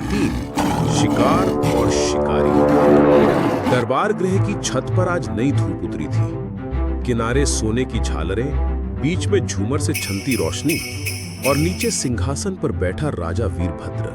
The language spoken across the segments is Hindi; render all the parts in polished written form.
3 शिकार और शिकारी। दरबार गृह की छत पर आज नई धूप उतरी थी। किनारे सोने की झालरें, बीच में झूमर से छलती रोशनी और नीचे सिंहासन पर बैठा राजा वीरभद्र,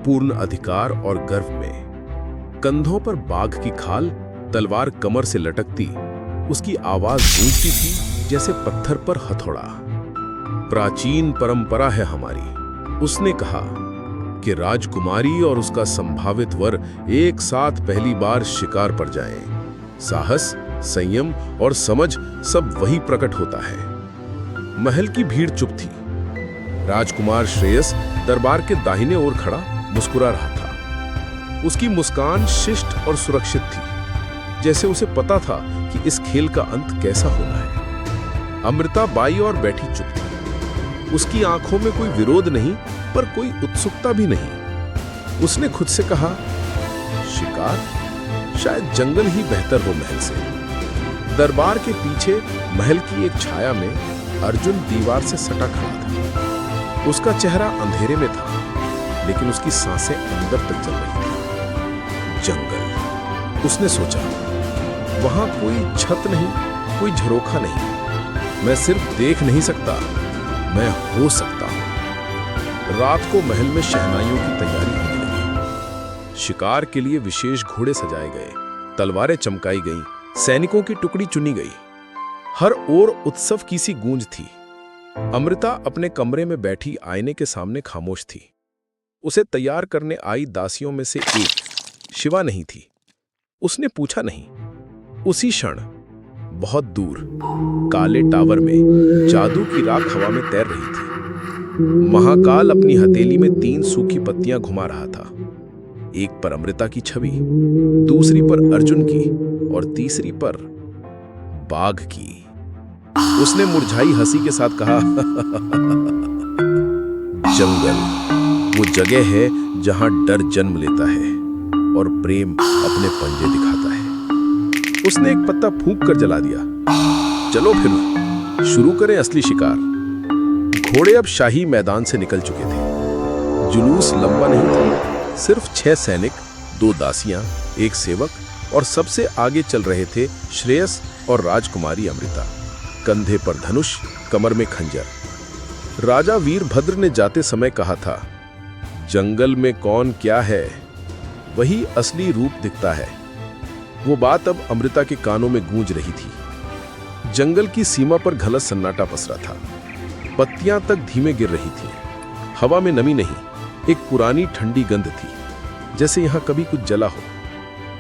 पूर्ण अधिकार और गर्व में। कंधों पर बाघ की खाल, तलवार कमर से लटकती, उसकी आवाज गूंजती थी जैसे पत्थर पर हथौड़ा। प्राचीन परंपरा है हमारी, उसने कहा, कि राजकुमारी और उसका संभावित वर एक साथ पहली बार शिकार पर जाएं। साहस, संयम और समझ सब वही प्रकट होता है। महल की भीड़ चुप थी। राजकुमार श्रेयस दरबार के दाहिने ओर खड़ा मुस्कुरा रहा था। उसकी मुस्कान शिष्ट और सुरक्षित थी, जैसे उसे पता था कि इस खेल का अंत कैसा होना है। अमृता बाई और बैठी चुप थी। उसकी आंखों में कोई विरोध नहीं, पर कोई उत्सुकता भी नहीं। उसने खुद से कहा, शिकार शायद जंगल ही बेहतर हो महल से। दरबार के पीछे महल की एक छाया में अर्जुन दीवार से सटा खड़ा था। उसका चेहरा अंधेरे में था, लेकिन उसकी सांसें अंदर तक चल रही थी। जंगल, उसने सोचा, वहां कोई छत नहीं, कोई झरोखा नहीं। मैं सिर्फ देख नहीं सकता, मैं हो सकता हूं। रात को महल में शहनाइयों की तैयारी होने लगी। शिकार के लिए विशेष घोड़े सजाए गए, तलवारें चमकाई गईं, सैनिकों की टुकड़ी चुनी गई। हर ओर उत्सव की सी गूंज थी। अमृता अपने कमरे में बैठी आईने के सामने खामोश थी। उसे तैयार करने आई दासियों में से एक शिवा नहीं थी। उसने पूछा नहीं। उसी क्षण बहुत दूर काले टावर में जादू की राख हवा में तैर रही थी। महाकाल अपनी हथेली में 3 सूखी पत्तियां घुमा रहा था। एक पर अमृता की छवि, दूसरी पर अर्जुन की और तीसरी पर बाघ की। उसने मुरझाई हंसी के साथ कहा, जंगल वो जगह है जहां डर जन्म लेता है और प्रेम अपने पंजे दिखाता है। उसने एक पत्ता फूंक कर जला दिया। चलो फिर शुरू करें असली शिकार। घोड़े अब शाही मैदान से निकल चुके थे। जुलूस लंबा नहीं था। सिर्फ 6 सैनिक, 2 दासियां, 1 सेवक और सबसे आगे चल रहे थे श्रेयस और राजकुमारी अमृता। कंधे पर धनुष, कमर में खंजर। राजा वीरभद्र ने जाते समय कहा था, जंगल में कौन क्या है, वही असली रूप दिखता है। वो बात अब अमृता के कानों में गूंज रही थी। जंगल की सीमा पर घना सन्नाटा पसरा था। पत्तियां तक धीमे गिर रही थीं। हवा में नमी नहीं, एक पुरानी ठंडी गंध थी, जैसे यहां कभी कुछ जला हो।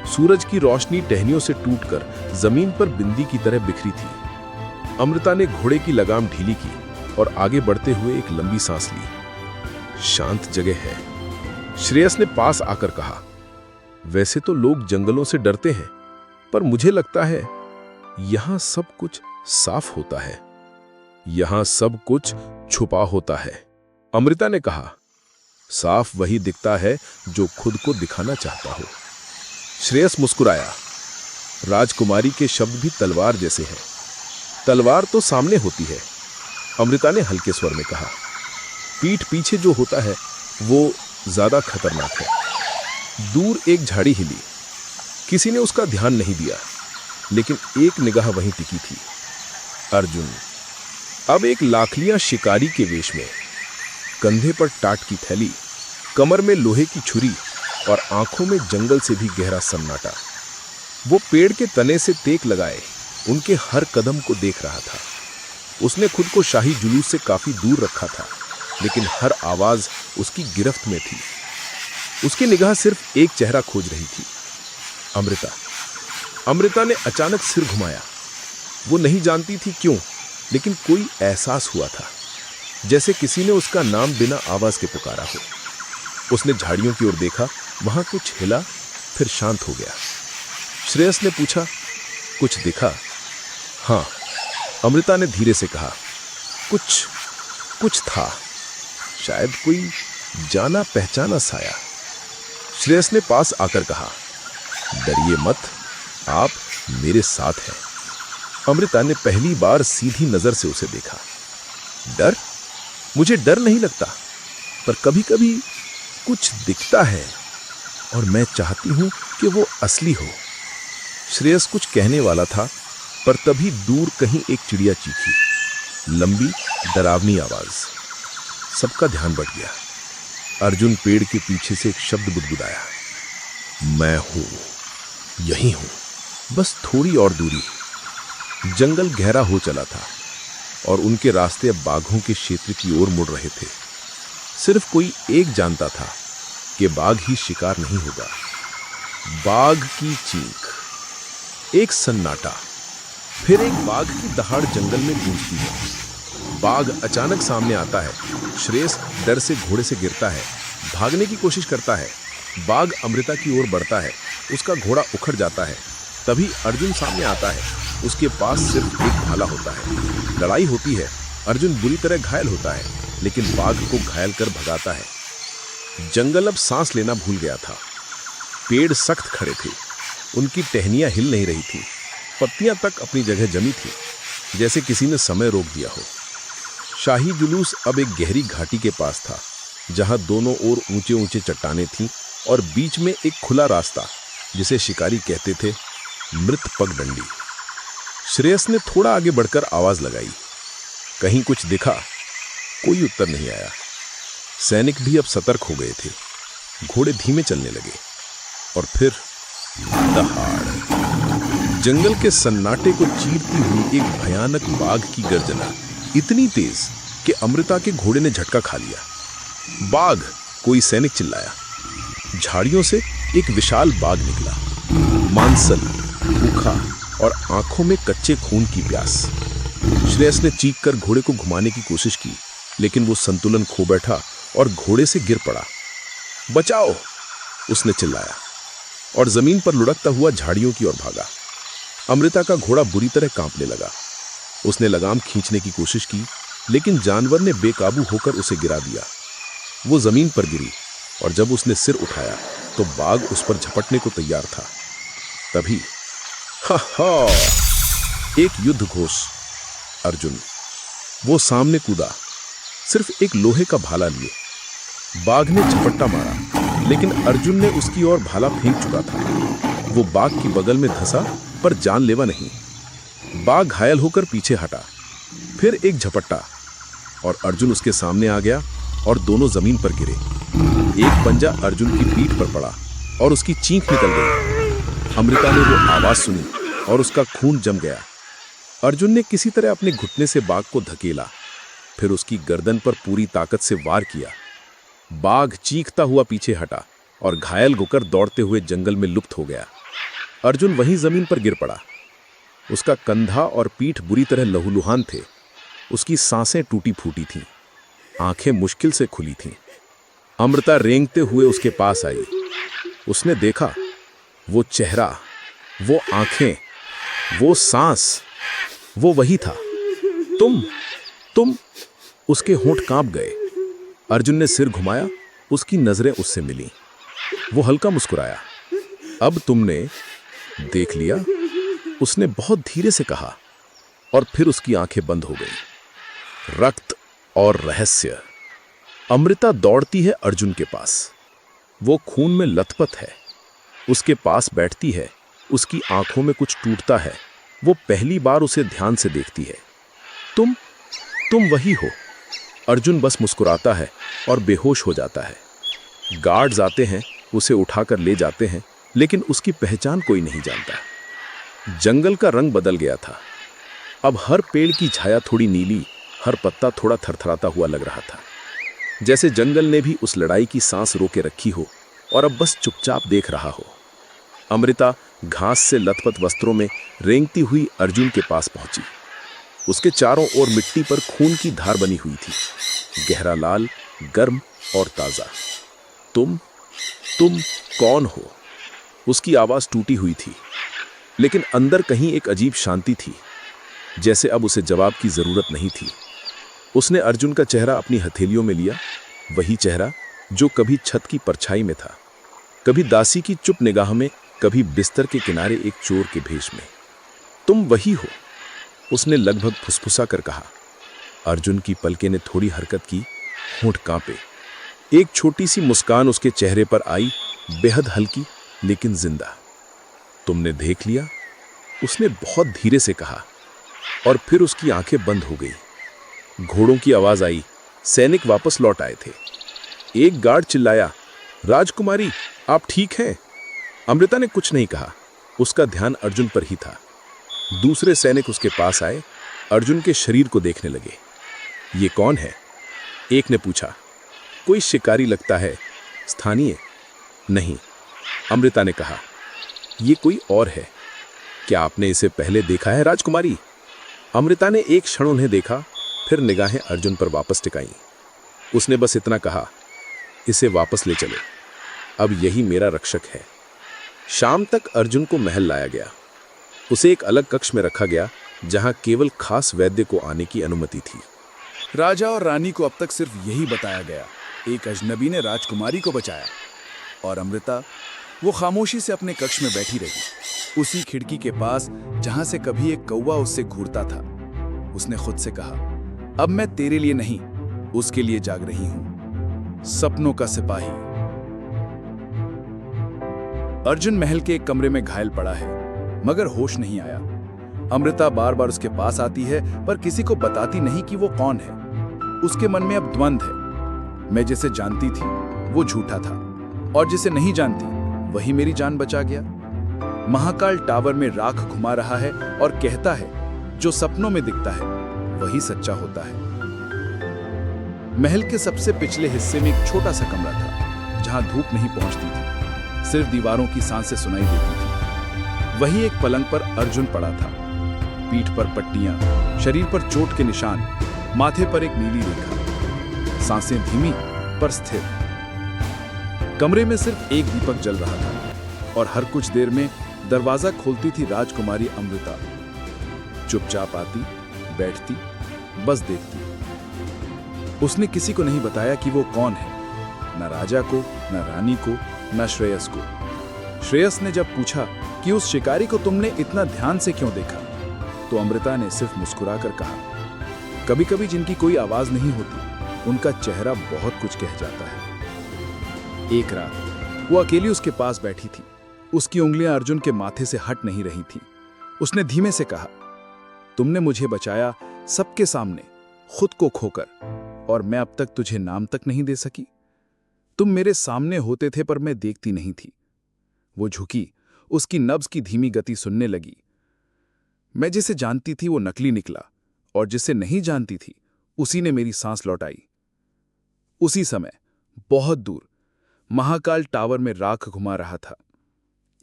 सूरज की रोशनी टहनियों से टूटकर जमीन पर बिंदी की तरह बिखरी थी। अमृता ने घोड़े की लगाम ढीली की और आगे बढ़ते हुए एक लंबी सांस ली। शांत जगह है। श्रेयस ने पास आकर कहा, वैसे तो लोग जंगलों से डरते हैं, पर मुझे लगता है यहां सब कुछ साफ होता है। यहां सब कुछ छुपा होता है। अमृता ने कहा, साफ वही दिखता है जो खुद को दिखाना चाहता हो। श्रेयस मुस्कुराया। राजकुमारी के शब्द भी तलवार जैसे हैं। तलवार तो सामने होती है, अमृता ने हल्के स्वर में कहा। पीठ पीछे जो होता है वो ज्यादा खतरनाक है। दूर एक झाड़ी हिली। किसी ने उसका ध्यान नहीं दिया, लेकिन एक निगाह वहीं टिकी थी। अर्जुन अब एक लाखलिया शिकारी के वेश में, कंधे पर टाट की थैली, कमर में लोहे की छुरी और आंखों में जंगल से भी गहरा सन्नाटा। वो पेड़ के तने से टेक लगाए उनके हर कदम को देख रहा था। उसने खुद को शाही जुलूस से काफी दूर रखा था, लेकिन हर आवाज उसकी गिरफ्त में थी। उसकी निगाह सिर्फ एक चेहरा खोज रही थी, अमृता। अमृता ने अचानक सिर घुमाया। वो नहीं जानती थी क्यों, लेकिन कोई एहसास हुआ था, जैसे किसी ने उसका नाम बिना आवाज के पुकारा हो। उसने झाड़ियों की ओर देखा, वहां कुछ हिला, फिर शांत हो गया। श्रेयस ने पूछा, कुछ दिखा? हाँ, अमृता ने धीरे से कहा, कुछ था, शायद कोई जाना पहचाना साया। श्रेयस ने पास आकर कहा, डरिए मत, आप मेरे साथ हैं। अमृता ने पहली बार सीधी नजर से उसे देखा। डर? मुझे डर नहीं लगता, पर कभी कभी कुछ दिखता है और मैं चाहती हूं कि वो असली हो। श्रेयस कुछ कहने वाला था, पर तभी दूर कहीं एक चिड़िया चीखी, लंबी डरावनी आवाज। सबका ध्यान बढ़ गया। अर्जुन पेड़ के पीछे से एक शब्द बुदबुदाया, मैं हूं, यही हूं, बस थोड़ी और दूरी। जंगल गहरा हो चला था और उनके रास्ते अब बाघों के क्षेत्र की ओर मुड़ रहे थे। सिर्फ कोई एक जानता था कि बाघ ही शिकार नहीं होगा। बाघ की चीख, एक सन्नाटा, फिर एक बाघ की दहाड़ जंगल में गूंजती है। बाघ अचानक सामने आता है। श्रेयस डर से घोड़े से गिरता है, भागने की कोशिश करता है। बाघ अमृता की ओर बढ़ता है, उसका घोड़ा उखड़ जाता है। तभी अर्जुन सामने आता है। उसके पास सिर्फ एक भाला होता है। लड़ाई होती है। अर्जुन बुरी तरह घायल होता है, लेकिन बाघ को घायल कर भगाता है। जंगल अब सांस लेना भूल गया था। पेड़ सख्त खड़े थे, उनकी टहनियां हिल नहीं रही थी, पत्तियां तक अपनी जगह जमी थी, जैसे किसी ने समय रोक दिया हो। शाही जुलूस अब एक गहरी घाटी के पास था, जहां दोनों ओर ऊंचे ऊंचे चट्टानें थीं और बीच में एक खुला रास्ता, जिसे शिकारी कहते थे मृत पगडंडी। श्रेयस ने थोड़ा आगे बढ़कर आवाज लगाई, कहीं कुछ दिखा? कोई उत्तर नहीं आया। सैनिक भी अब सतर्क हो गए थे। घोड़े धीमे चलने लगे और फिर दहाड़। जंगल के सन्नाटे को चीरती हुई एक भयानक बाघ की गर्जना, इतनी तेज कि अमृता के घोड़े ने झटका खा लिया। बाघ! कोई सैनिक चिल्लाया। झाड़ियों से एक विशाल बाघ निकला, मांसल, भूखा और आंखों में कच्चे खून की प्यास। श्रेयस ने चीख कर घोड़े को घुमाने की कोशिश की, लेकिन वो संतुलन खो बैठा और घोड़े से गिर पड़ा। बचाओ! उसने चिल्लाया और जमीन पर लुढ़कता हुआ झाड़ियों की ओर भागा। अमृता का घोड़ा बुरी तरह कांपने लगा। उसने लगाम खींचने की कोशिश की, लेकिन जानवर ने बेकाबू होकर उसे गिरा दिया। वो जमीन पर गिरी और जब उसने सिर उठाया तो बाघ उस पर झपटने को तैयार था। तभी हा हा, एक युद्ध घोष। अर्जुन! वो सामने कूदा, सिर्फ एक लोहे का भाला लिए। बाघ ने झपट्टा मारा, लेकिन अर्जुन ने उसकी ओर भाला फेंक चुका था। वो बाघ की बगल में धंसा, पर जानलेवा नहीं। बाघ घायल होकर पीछे हटा। फिर एक झपट्टा और अर्जुन उसके सामने आ गया और दोनों जमीन पर गिरे। एक पंजा अर्जुन की पीठ पर पड़ा और उसकी चीख निकल गई। अमृता ने वो आवाज सुनी और उसका खून जम गया। अर्जुन ने किसी तरह अपने घुटने से बाघ को धकेला, फिर उसकी गर्दन पर पूरी ताकत से वार किया। बाघ चीखता हुआ पीछे हटा और घायल होकर दौड़ते हुए जंगल में लुप्त हो गया। अर्जुन वहीं जमीन पर गिर पड़ा। उसका कंधा और पीठ बुरी तरह लहूलुहान थे। उसकी सांसें टूटी फूटी थीं, आंखें मुश्किल से खुली थीं। अमृता रेंगते हुए उसके पास आई। उसने देखा, वो चेहरा, वो आंखें, वो सांस, वो वही था। तुम। उसके होंठ कांप गए। अर्जुन ने सिर घुमाया, उसकी नजरें उससे मिलीं। वो हल्का मुस्कुराया। अब तुमने देख लिया, उसने बहुत धीरे से कहा, और फिर उसकी आंखें बंद हो गईं। रक्त और रहस्य। अमृता दौड़ती है अर्जुन के पास। वो खून में लथपथ है। उसके पास बैठती है। उसकी आंखों में कुछ टूटता है। वो पहली बार उसे ध्यान से देखती है। तुम वही हो। अर्जुन बस मुस्कुराता है और बेहोश हो जाता है। गार्ड्स आते हैं, उसे उठाकर ले जाते हैं, लेकिन उसकी पहचान कोई नहीं जानता। जंगल का रंग बदल गया था। अब हर पेड़ की छाया थोड़ी नीली, हर पत्ता थोड़ा थरथराता हुआ लग रहा था, जैसे जंगल ने भी उस लड़ाई की सांस रोके रखी हो और अब बस चुपचाप देख रहा हो। अमृता घास से लथपथ वस्त्रों में रेंगती हुई अर्जुन के पास पहुंची। उसके चारों ओर मिट्टी पर खून की धार बनी हुई थी, गहरा लाल, गर्म और ताजा। तुम कौन हो? उसकी आवाज टूटी हुई थी, लेकिन अंदर कहीं एक अजीब शांति थी, जैसे अब उसे जवाब की जरूरत नहीं थी। उसने अर्जुन का चेहरा अपनी हथेलियों में लिया, वही चेहरा जो कभी छत की परछाई में था, कभी दासी की चुप निगाह में, कभी बिस्तर के किनारे एक चोर के भेष में। तुम वही हो, उसने लगभग फुसफुसा कर कहा। अर्जुन की पलकें ने थोड़ी हरकत की, होंठ कांपे। एक छोटी सी मुस्कान उसके चेहरे पर आई, बेहद हल्की लेकिन जिंदा। तुमने देख लिया, उसने बहुत धीरे से कहा, और फिर उसकी आंखें बंद हो गई। घोड़ों की आवाज आई, सैनिक वापस लौट आए थे। एक गार्ड चिल्लाया, राजकुमारी आप ठीक हैं? अमृता ने कुछ नहीं कहा, उसका ध्यान अर्जुन पर ही था। दूसरे सैनिक उसके पास आए, अर्जुन के शरीर को देखने लगे। ये कौन है? एक ने पूछा। कोई शिकारी लगता है, स्थानीय? नहीं, अमृता ने कहा। ये कोई और है। क्या आपने इसे पहले देखा है राजकुमारी? अमृता ने एक क्षण उन्हें देखा, फिर निगाहें अर्जुन पर वापस टिकाईं। उसने बस इतना कहा, इसे वापस ले चलो, अब यही मेरा रक्षक है। शाम तक अर्जुन को महल लाया गया। उसे एक अलग कक्ष में रखा गया, जहां केवल खास वैद्य को आने की अनुमति थी। राजा और रानी को अब तक सिर्फ यही बताया गया, एक अजनबी ने राजकुमारी को बचाया। और अमृता, वो खामोशी से अपने कक्ष में बैठी रही, उसी खिड़की के पास जहां से कभी एक कौवा उससे घूरता था। उसने खुद से कहा, अब मैं तेरे लिए नहीं, उसके लिए जाग रही हूं, सपनों का सिपाही। अर्जुन महल के एक कमरे में घायल पड़ा है, मगर होश नहीं आया। अमृता बार बार उसके पास आती है, पर किसी को बताती नहीं कि वो कौन है। उसके मन में अब द्वंद है। मैं जिसे जानती थी वो झूठा था, और जिसे नहीं जानती वही मेरी जान बचा गया। महाकाल टावर में राख घुमा रहा है और कहता है, जो सपनों में दिखता है वही सच्चा होता है। महल के सबसे पिछले हिस्से में एक छोटा सा कमरा था, जहां धूप नहीं पहुंचती थी, सिर्फ दीवारों की सांसें सुनाई देती थी। वही एक पलंग पर अर्जुन पड़ा था, पीठ पर पट्टियां, शरीर पर चोट के निशान, माथे पर एक नीली रेखा, सांसें धीमी पर स्थिर। कमरे में सिर्फ एक दीपक जल रहा था, और हर कुछ देर में दरवाजा खोलती थी राजकुमारी अमृता। चुपचाप आती, बैठती, बस देखती। उसने किसी को नहीं बताया कि वो कौन है, न राजा को, न रानी को, न श्रेयस को। श्रेयस ने जब पूछा कि उस शिकारी को तुमने इतना ध्यान से क्यों देखा, तो अमृता ने सिर्फ मुस्कुराकर कहा, कभी कभी जिनकी कोई आवाज नहीं होती, उनका चेहरा बहुत कुछ कह जाता है। एक रात वो अकेली उसके पास बैठी थी। उसकी उंगलियां अर्जुन के माथे से हट नहीं रही थीं। उसने धीमे से कहा, तुमने मुझे बचाया सबके सामने, खुद को खोकर, और मैं अब तक तुझे नाम तक नहीं दे सकी। तुम मेरे सामने होते थे पर मैं देखती नहीं थी। वो झुकी, उसकी नब्ज की धीमी गति सुनने लगी। मैं जिसे जानती थी वो नकली निकला, और जिसे नहीं जानती थी उसी ने मेरी सांस लौटाई। उसी समय बहुत दूर महाकाल टावर में राख घुमा रहा था।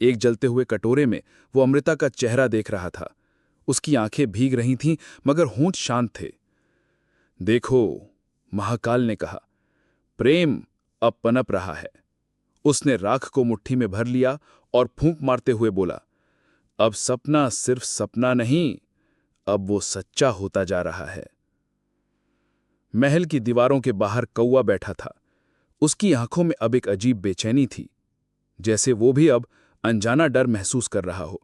एक जलते हुए कटोरे में वो अमृता का चेहरा देख रहा था। उसकी आंखें भीग रही थीं, मगर होंठ शांत थे। देखो, महाकाल ने कहा, प्रेम अब पनप रहा है। उसने राख को मुट्ठी में भर लिया और फूंक मारते हुए बोला, अब सपना सिर्फ सपना नहीं, अब वो सच्चा होता जा रहा है। महल की दीवारों के बाहर कौवा बैठा था। उसकी आंखों में अब एक अजीब बेचैनी थी, जैसे वो भी अब अनजाना डर महसूस कर रहा हो,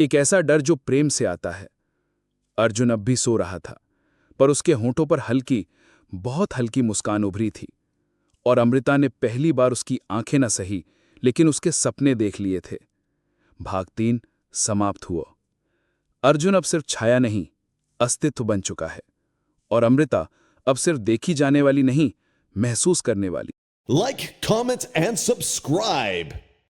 एक ऐसा डर जो प्रेम से आता है। अर्जुन अब भी सो रहा था, पर उसके होंठों पर हल्की, बहुत हल्की मुस्कान उभरी थी, और अमृता ने पहली बार उसकी आंखें न सही, लेकिन उसके सपने देख लिए थे। भाग 3 समाप्त हुआ। अर्जुन अब सिर्फ छाया नहीं, अस्तित्व बन चुका है, और अमृता अब सिर्फ देखी जाने वाली नहीं, महसूस करने वाली। Like, comment, and subscribe.